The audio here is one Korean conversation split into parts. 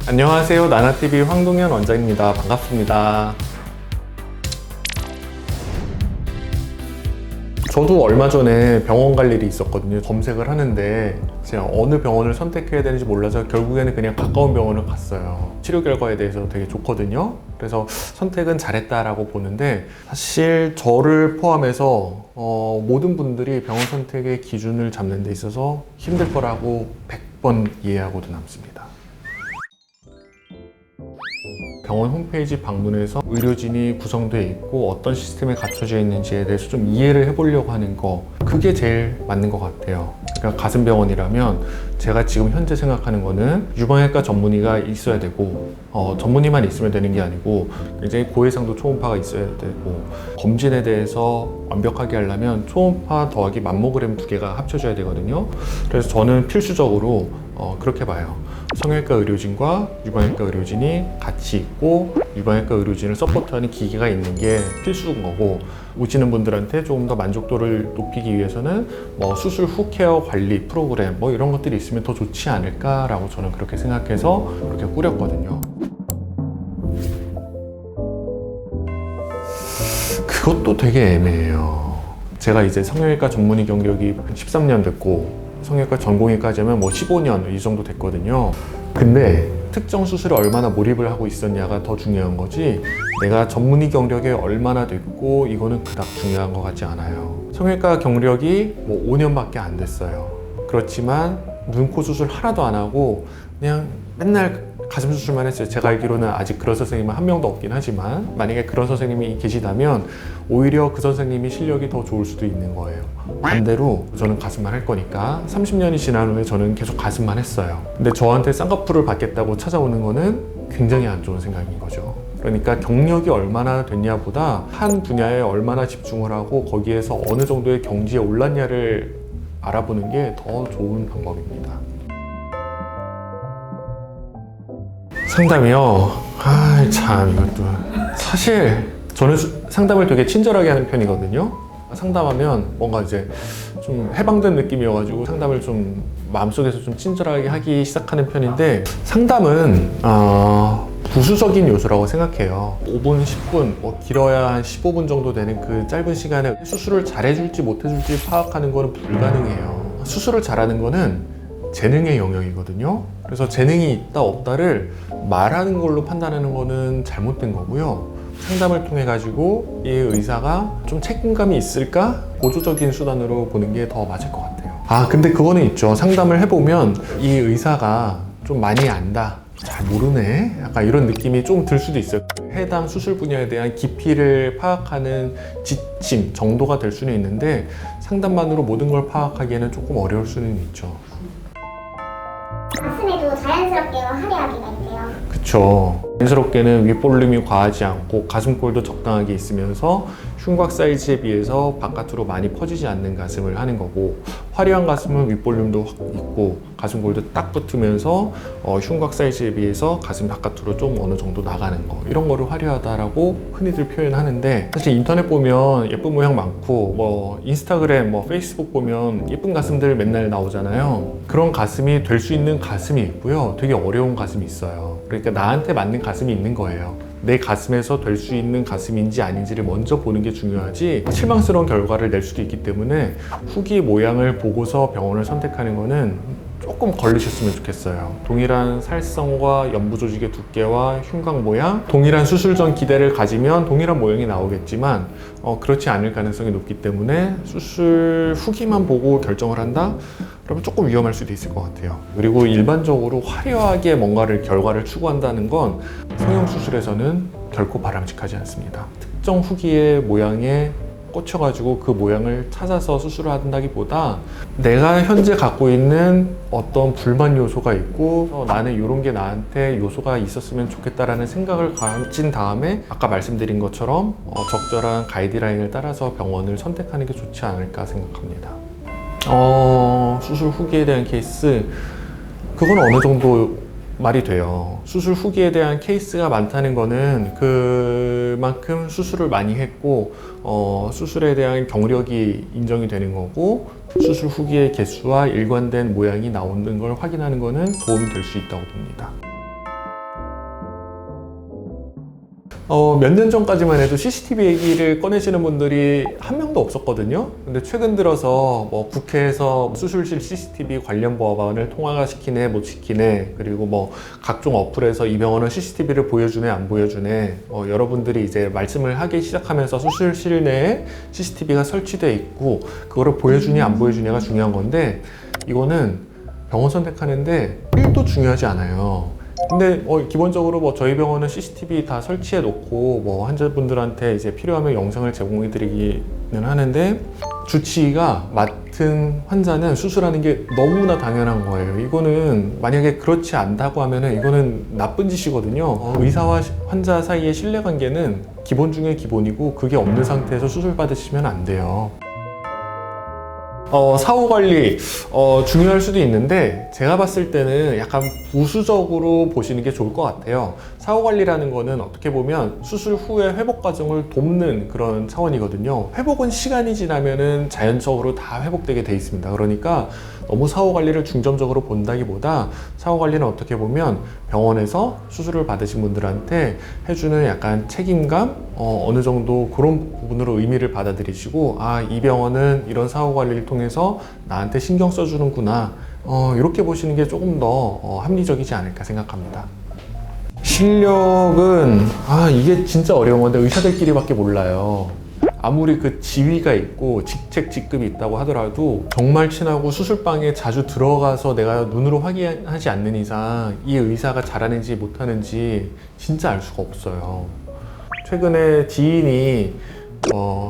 안녕하세요. 나나TV 황동현 원장입니다. 반갑습니다. 저도 얼마 전에 병원 갈 일이 있었거든요. 검색을 하는데 제가 어느 병원을 선택해야 되는지 몰라서 결국에는 그냥 가까운 병원을 갔어요. 치료 결과에 대해서 되게 좋거든요. 그래서 선택은 잘했다라고 보는데, 사실 저를 포함해서 모든 분들이 병원 선택의 기준을 잡는 데 있어서 힘들 거라고 100번 이해하고도 남습니다. 병원 홈페이지 방문해서 의료진이 구성되어 있고 어떤 시스템에 갖춰져 있는지에 대해서 좀 이해를 해보려고 하는 거, 그게 제일 맞는 것 같아요. 그러니까 가슴병원이라면 제가 지금 현재 생각하는 거는 유방외과 전문의가 있어야 되고, 전문의만 있으면 되는 게 아니고 굉장히 고해상도 초음파가 있어야 되고, 검진에 대해서 완벽하게 하려면 초음파 더하기 맘모그램 두 개가 합쳐져야 되거든요. 그래서 저는 필수적으로 그렇게 봐요. 성형외과 의료진과 유방외과 의료진이 같이 있고 유방외과 의료진을 서포트하는 기계가 있는 게 필수인 거고, 오시는 분들한테 조금 더 만족도를 높이기 위해서는 수술 후 케어 관리 프로그램 이런 것들이 있으면 더 좋지 않을까라고 저는 그렇게 생각해서 그렇게 꾸렸거든요. 그것도 되게 애매해요. 제가 이제 성형외과 전문의 경력이 13년 됐고 성형외과 전공의까지 하면 15년 이 정도 됐거든요. 근데 특정 수술에 얼마나 몰입을 하고 있었냐가 더 중요한 거지, 내가 전문의 경력이 얼마나 됐고 이거는 그닥 중요한 것 같지 않아요. 성형외과 경력이 5년밖에 안 됐어요. 그렇지만 눈, 코 수술 하나도 안 하고 그냥 맨날 가슴 수술만 했어요. 제가 알기로는 아직 그런 선생님은 한 명도 없긴 하지만, 만약에 그런 선생님이 계시다면 오히려 그 선생님이 실력이 더 좋을 수도 있는 거예요. 반대로 저는 가슴만 할 거니까 30년이 지난 후에 저는 계속 가슴만 했어요. 근데 저한테 쌍꺼풀을 받겠다고 찾아오는 거는 굉장히 안 좋은 생각인 거죠. 그러니까 경력이 얼마나 됐냐보다 한 분야에 얼마나 집중을 하고 거기에서 어느 정도의 경지에 올랐냐를 알아보는 게 더 좋은 방법입니다. 상담이요? 참 이것도 사실 저는 상담을 되게 친절하게 하는 편이거든요. 상담하면 뭔가 이제 좀 해방된 느낌이어가지고 상담을 좀 마음속에서 좀 친절하게 하기 시작하는 편인데, 상담은 부수적인 요소라고 생각해요. 5분, 10분, 길어야 한 15분 정도 되는 그 짧은 시간에 수술을 잘해줄지 못해줄지 파악하는 거는 불가능해요. 수술을 잘하는 거는 재능의 영역이거든요. 그래서 재능이 있다 없다를 말하는 걸로 판단하는 거는 잘못된 거고요. 상담을 통해 가지고 이 의사가 좀 책임감이 있을까? 보조적인 수단으로 보는 게 더 맞을 것 같아요. 근데 그거는 있죠. 상담을 해보면 이 의사가 좀 많이 안다, 잘 모르네, 약간 이런 느낌이 좀 들 수도 있어요. 해당 수술 분야에 대한 깊이를 파악하는 지침 정도가 될 수는 있는데, 상담만으로 모든 걸 파악하기에는 조금 어려울 수는 있죠. 가슴에도 자연스럽게 화려하기가 있대요. 그쵸. 자연스럽게는 윗볼륨이 과하지 않고 가슴골도 적당하게 있으면서 흉곽 사이즈에 비해서 바깥으로 많이 퍼지지 않는 가슴을 하는 거고, 화려한 가슴은 윗볼륨도 확 있고 가슴골도 딱 붙으면서 흉곽 사이즈에 비해서 가슴 바깥으로 좀 어느 정도 나가는 거, 이런 거를 화려하다라고 흔히들 표현하는데, 사실 인터넷 보면 예쁜 모양 많고 인스타그램 페이스북 보면 예쁜 가슴들 맨날 나오잖아요. 그런 가슴이 될 수 있는 가슴이 있고요, 되게 어려운 가슴이 있어요. 그러니까 나한테 맞는 가슴이 있는 거예요. 내 가슴에서 될 수 있는 가슴인지 아닌지를 먼저 보는 게 중요하지, 실망스러운 결과를 낼 수도 있기 때문에 후기 모양을 보고서 병원을 선택하는 거는 조금 걸리셨으면 좋겠어요. 동일한 살성과 연부 조직의 두께와 흉곽 모양, 동일한 수술 전 기대를 가지면 동일한 모양이 나오겠지만 그렇지 않을 가능성이 높기 때문에 수술 후기만 보고 결정을 한다? 그러면 조금 위험할 수도 있을 것 같아요. 그리고 일반적으로 화려하게 뭔가를 결과를 추구한다는 건 성형수술에서는 결코 바람직하지 않습니다. 특정 후기의 모양에 꽂혀가지고 그 모양을 찾아서 수술을 한다기보다 내가 현재 갖고 있는 어떤 불만 요소가 있고 나는 이런 게 나한테 요소가 있었으면 좋겠다라는 생각을 가진 다음에 아까 말씀드린 것처럼 적절한 가이드라인을 따라서 병원을 선택하는 게 좋지 않을까 생각합니다. 수술 후기에 대한 케이스, 그건 어느 정도 말이 돼요. 수술 후기에 대한 케이스가 많다는 거는 그만큼 수술을 많이 했고 수술에 대한 경력이 인정이 되는 거고, 수술 후기의 개수와 일관된 모양이 나오는 걸 확인하는 거는 도움이 될 수 있다고 봅니다. 몇 년 전까지만 해도 CCTV 얘기를 꺼내시는 분들이 한 명도 없었거든요. 근데 최근 들어서 뭐 국회에서 수술실 CCTV 관련 법안을 통과시키네 못 시키네, 그리고 뭐 각종 어플에서 이 병원은 CCTV를 보여주네 안 보여주네, 여러분들이 이제 말씀을 하기 시작하면서 수술실 내에 CCTV가 설치되어 있고 그거를 보여주냐 안 보여주냐가 중요한 건데, 이거는 병원 선택하는데 1도 중요하지 않아요. 근데 기본적으로 뭐 저희 병원은 CCTV 다 설치해 놓고 뭐 환자분들한테 이제 필요하면 영상을 제공해 드리기는 하는데, 주치의가 맡은 환자는 수술하는 게 너무나 당연한 거예요. 이거는 만약에 그렇지 않다고 하면은 이거는 나쁜 짓이거든요. 의사와 환자 사이의 신뢰관계는 기본 중에 기본이고, 그게 없는 상태에서 수술 받으시면 안 돼요. 사후 관리 중요할 수도 있는데, 제가 봤을 때는 약간 부수적으로 보시는 게 좋을 것 같아요. 사후 관리라는 거는 어떻게 보면 수술 후에 회복 과정을 돕는 그런 차원이거든요. 회복은 시간이 지나면은 자연적으로 다 회복되게 돼 있습니다. 그러니까 너무 사후 관리를 중점적으로 본다기보다, 사후 관리는 어떻게 보면 병원에서 수술을 받으신 분들한테 해주는 약간 책임감, 어느 정도 그런 부분으로 의미를 받아들이시고, 이 병원은 이런 사후 관리를 통해서 나한테 신경 써주는구나, 이렇게 보시는 게 조금 더 합리적이지 않을까 생각합니다. 실력은 이게 진짜 어려운 건데 의사들끼리밖에 몰라요. 아무리 그 지위가 있고 직책 직급이 있다고 하더라도 정말 친하고 수술방에 자주 들어가서 내가 눈으로 확인하지 않는 이상 이 의사가 잘하는지 못하는지 진짜 알 수가 없어요. 최근에 지인이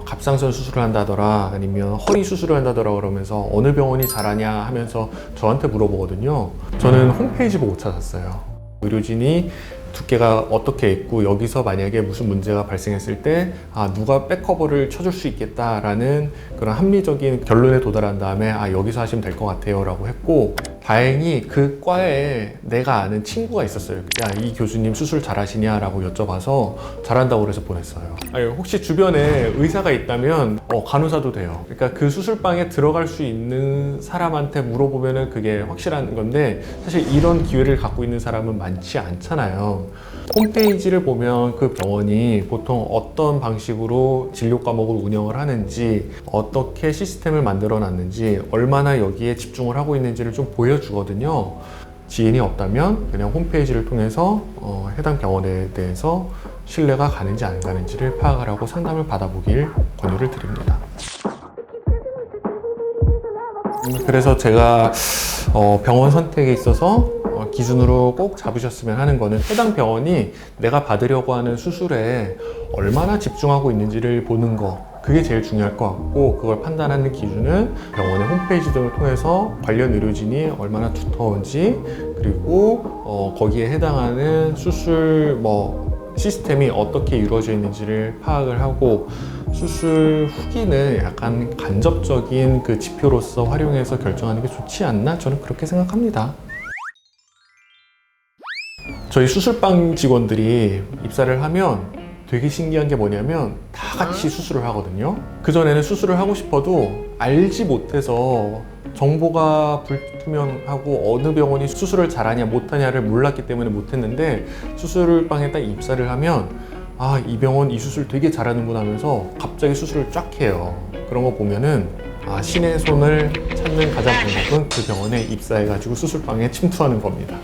갑상선 수술을 한다더라, 아니면 허리 수술을 한다더라 그러면서 어느 병원이 잘하냐 하면서 저한테 물어보거든요. 저는 홈페이지 보고 찾았어요. 의료진이 두께가 어떻게 있고 여기서 만약에 무슨 문제가 발생했을 때 누가 백커버를 쳐줄 수 있겠다라는 그런 합리적인 결론에 도달한 다음에 여기서 하시면 될 것 같아요 라고 했고, 다행히 그 과에 내가 아는 친구가 있었어요. 이 교수님 수술 잘하시냐 라고 여쭤봐서 잘한다고 그래서 보냈어요. 혹시 주변에 의사가 있다면 간호사도 돼요. 그러니까 그 수술방에 들어갈 수 있는 사람한테 물어보면은 그게 확실한 건데, 사실 이런 기회를 갖고 있는 사람은 많지 않잖아요. 홈페이지를 보면 그 병원이 보통 어떤 방식으로 진료 과목을 운영을 하는지, 어떻게 시스템을 만들어 놨는지, 얼마나 여기에 집중을 하고 있는지를 좀 보여주거든요. 지인이 없다면 그냥 홈페이지를 통해서 해당 병원에 대해서 신뢰가 가는지 안 가는지를 파악하라고 상담을 받아보길 권유를 드립니다. 그래서 제가 병원 선택에 있어서 기준으로 꼭 잡으셨으면 하는 거는, 해당 병원이 내가 받으려고 하는 수술에 얼마나 집중하고 있는지를 보는 거, 그게 제일 중요할 것 같고, 그걸 판단하는 기준은 병원의 홈페이지 등을 통해서 관련 의료진이 얼마나 두터운지, 그리고 거기에 해당하는 수술 시스템이 어떻게 이루어져 있는지를 파악을 하고, 수술 후기는 약간 간접적인 그 지표로서 활용해서 결정하는 게 좋지 않나, 저는 그렇게 생각합니다. 저희 수술방 직원들이 입사를 하면 되게 신기한 게 뭐냐면 다 같이 수술을 하거든요. 그전에는 수술을 하고 싶어도 알지 못해서 정보가 불투명하고 어느 병원이 수술을 잘하냐 못하냐를 몰랐기 때문에 못했는데, 수술방에 딱 입사를 하면 이 병원 이 수술 되게 잘하는구나 하면서 갑자기 수술을 쫙 해요. 그런 거 보면은 신의 손을 찾는 가장 방법은 그 병원에 입사해가지고 수술방에 침투하는 겁니다.